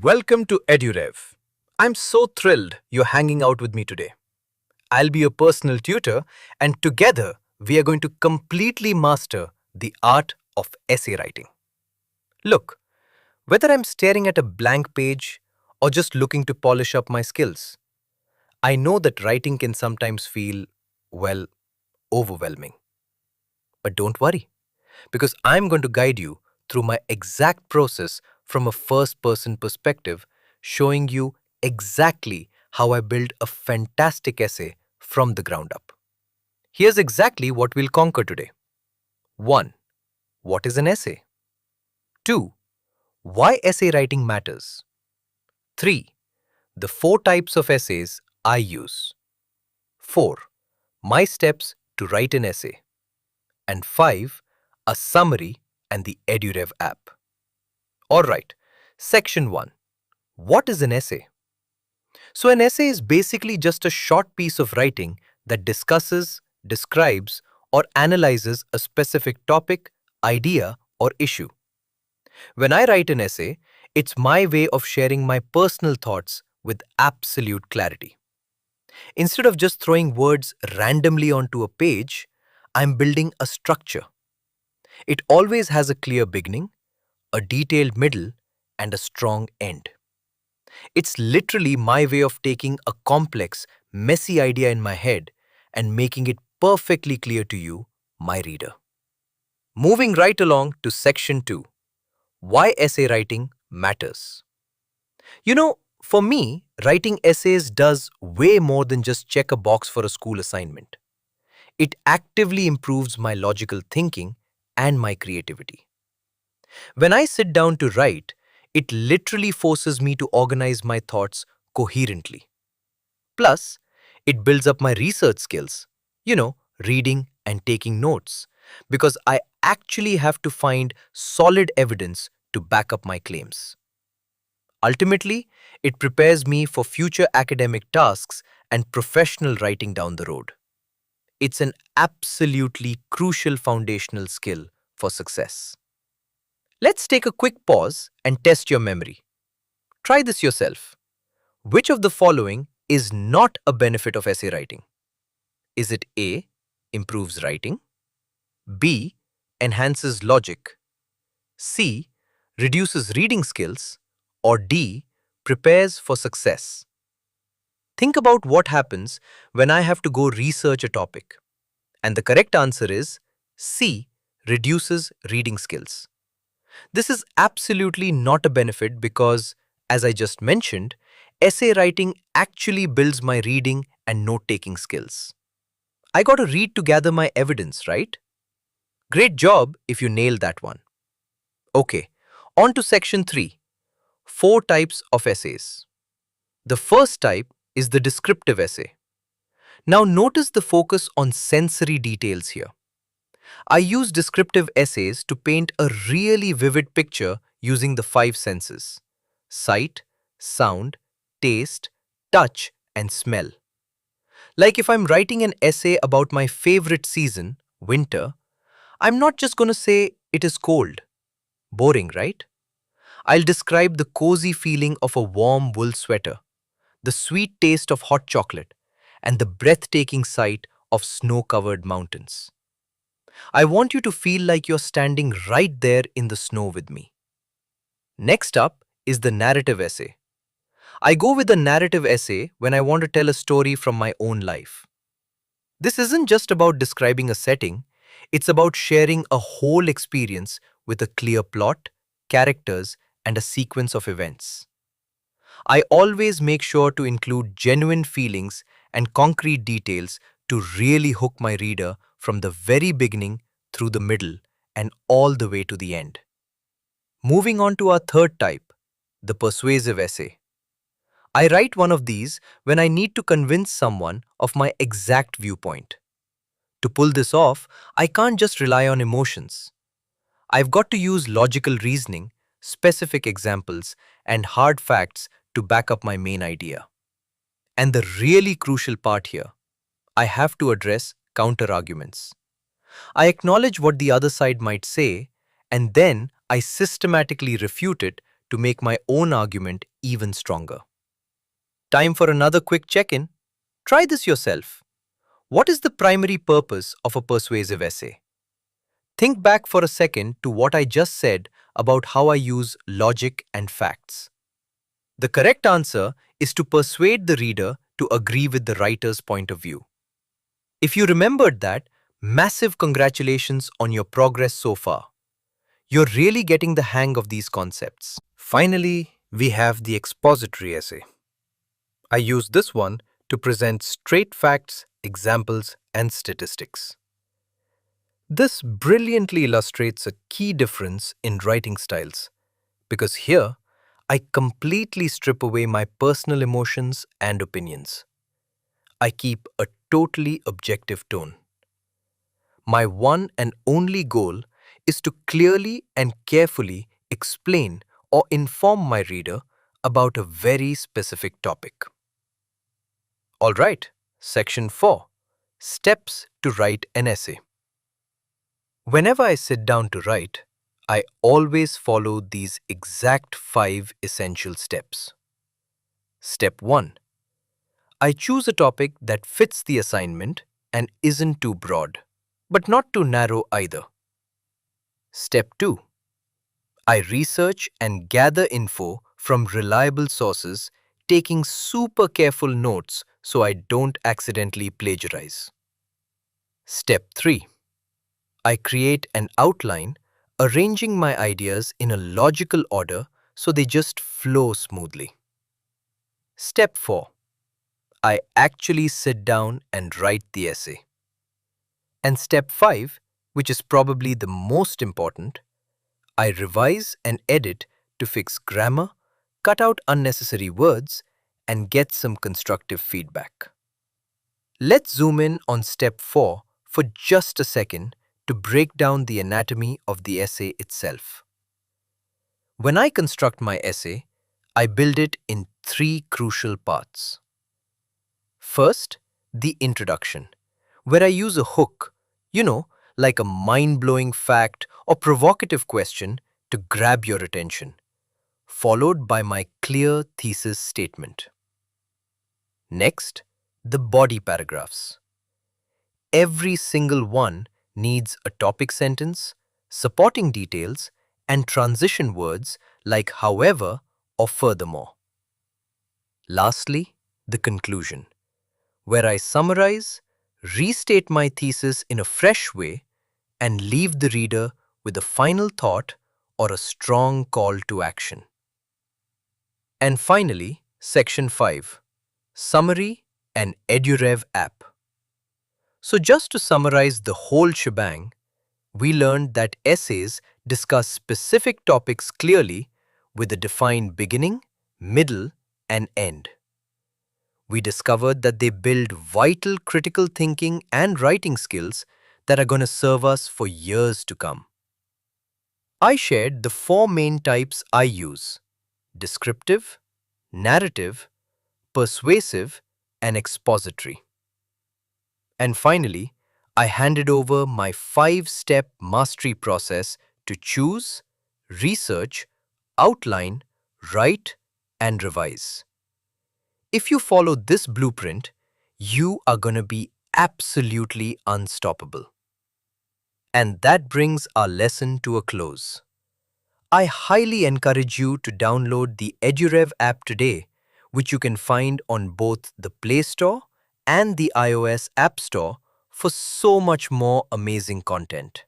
Welcome to EduRev. I'm so thrilled you're hanging out with me today. I'll be your personal tutor, and together we are going to completely master the art of essay writing. Look, whether I'm staring at a blank page or just looking to polish up my skills, I know that writing can sometimes feel, well, overwhelming. But don't worry, because I'm going to guide you through my exact process from a first person perspective, showing you exactly how I build a fantastic essay from the ground up. Here's exactly what we'll conquer today. 1. What is an essay? 2. Why essay writing matters? 3. The 4 types of essays I use. 4. My steps to write an essay. And 5. A summary and the EduRev app. Alright, Section 1. What is an essay? So, an essay is basically just a short piece of writing that discusses, describes, or analyzes a specific topic, idea, or issue. When I write an essay, it's my way of sharing my personal thoughts with absolute clarity. Instead of just throwing words randomly onto a page, I'm building a structure. It always has a clear beginning, a detailed middle, and a strong end. It's literally my way of taking a complex, messy idea in my head and making it perfectly clear to you, my reader. Moving right along to Section 2. Why essay writing matters. For me, writing essays does way more than just check a box for a school assignment. It actively improves my logical thinking and my creativity. When I sit down to write, it literally forces me to organize my thoughts coherently. Plus, it builds up my research skills, reading and taking notes, because I actually have to find solid evidence to back up my claims. Ultimately, it prepares me for future academic tasks and professional writing down the road. It's an absolutely crucial foundational skill for success. Let's take a quick pause and test your memory. Try this yourself. Which of the following is not a benefit of essay writing? Is it A. Improves writing, B. Enhances logic, C. Reduces reading skills, or D. Prepares for success? Think about what happens when I have to go research a topic. And the correct answer is C. Reduces reading skills. This is absolutely not a benefit because, as I just mentioned, essay writing actually builds my reading and note-taking skills. I got to read to gather my evidence, right? Great job if you nailed that one. Okay, on to Section 3. 4 types of essays. The first type is the descriptive essay. Now notice the focus on sensory details here. I use descriptive essays to paint a really vivid picture using the 5 senses: sight, sound, taste, touch, and smell. Like if I'm writing an essay about my favorite season, winter, I'm not just going to say it is cold. Boring, right? I'll describe the cozy feeling of a warm wool sweater, the sweet taste of hot chocolate, and the breathtaking sight of snow-covered mountains. I want you to feel like you're standing right there in the snow with me. Next up is the narrative essay. I go with a narrative essay when I want to tell a story from my own life. This isn't just about describing a setting, it's about sharing a whole experience with a clear plot, characters, and a sequence of events. I always make sure to include genuine feelings and concrete details to really hook my reader from the very beginning through the middle and all the way to the end. Moving on to our third type, the persuasive essay. I write one of these when I need to convince someone of my exact viewpoint. To pull this off, I can't just rely on emotions. I've got to use logical reasoning, specific examples, and hard facts to back up my main idea. And the really crucial part here, I have to address counter-arguments. I acknowledge what the other side might say, and then I systematically refute it to make my own argument even stronger. Time for another quick check-in. Try this yourself. What is the primary purpose of a persuasive essay? Think back for a second to what I just said about how I use logic and facts. The correct answer is to persuade the reader to agree with the writer's point of view. If you remembered that, massive congratulations on your progress so far. You're really getting the hang of these concepts. Finally, we have the expository essay. I use this one to present straight facts, examples, and statistics. This brilliantly illustrates a key difference in writing styles, because here, I completely strip away my personal emotions and opinions. I keep a totally objective tone. My one and only goal is to clearly and carefully explain or inform my reader about a very specific topic. Alright, Section 4. Steps to write an essay. Whenever I sit down to write, I always follow these exact 5 essential steps. Step 1. I choose a topic that fits the assignment and isn't too broad, but not too narrow either. Step 2. I research and gather info from reliable sources, taking super careful notes so I don't accidentally plagiarize. Step 3. I create an outline, arranging my ideas in a logical order so they just flow smoothly. Step 4. I actually sit down and write the essay. And step 5, which is probably the most important, I revise and edit to fix grammar, cut out unnecessary words, and get some constructive feedback. Let's zoom in on step 4 for just a second to break down the anatomy of the essay itself. When I construct my essay, I build it in 3 crucial parts. First, the introduction, where I use a hook, like a mind-blowing fact or provocative question to grab your attention, followed by my clear thesis statement. Next, the body paragraphs. Every single one needs a topic sentence, supporting details, and transition words like however or furthermore. Lastly, the conclusion, where I summarize, restate my thesis in a fresh way, and leave the reader with a final thought or a strong call to action. And finally, Section 5, Summary and EduRev app. So just to summarize the whole shebang, we learned that essays discuss specific topics clearly with a defined beginning, middle, and end. We discovered that they build vital critical thinking and writing skills that are going to serve us for years to come. I shared the 4 main types I use: descriptive, narrative, persuasive, and expository. And finally, I handed over my 5-step mastery process to choose, research, outline, write, and revise. If you follow this blueprint, you are going to be absolutely unstoppable. And that brings our lesson to a close. I highly encourage you to download the EduRev app today, which you can find on both the Play Store and the iOS App Store for so much more amazing content.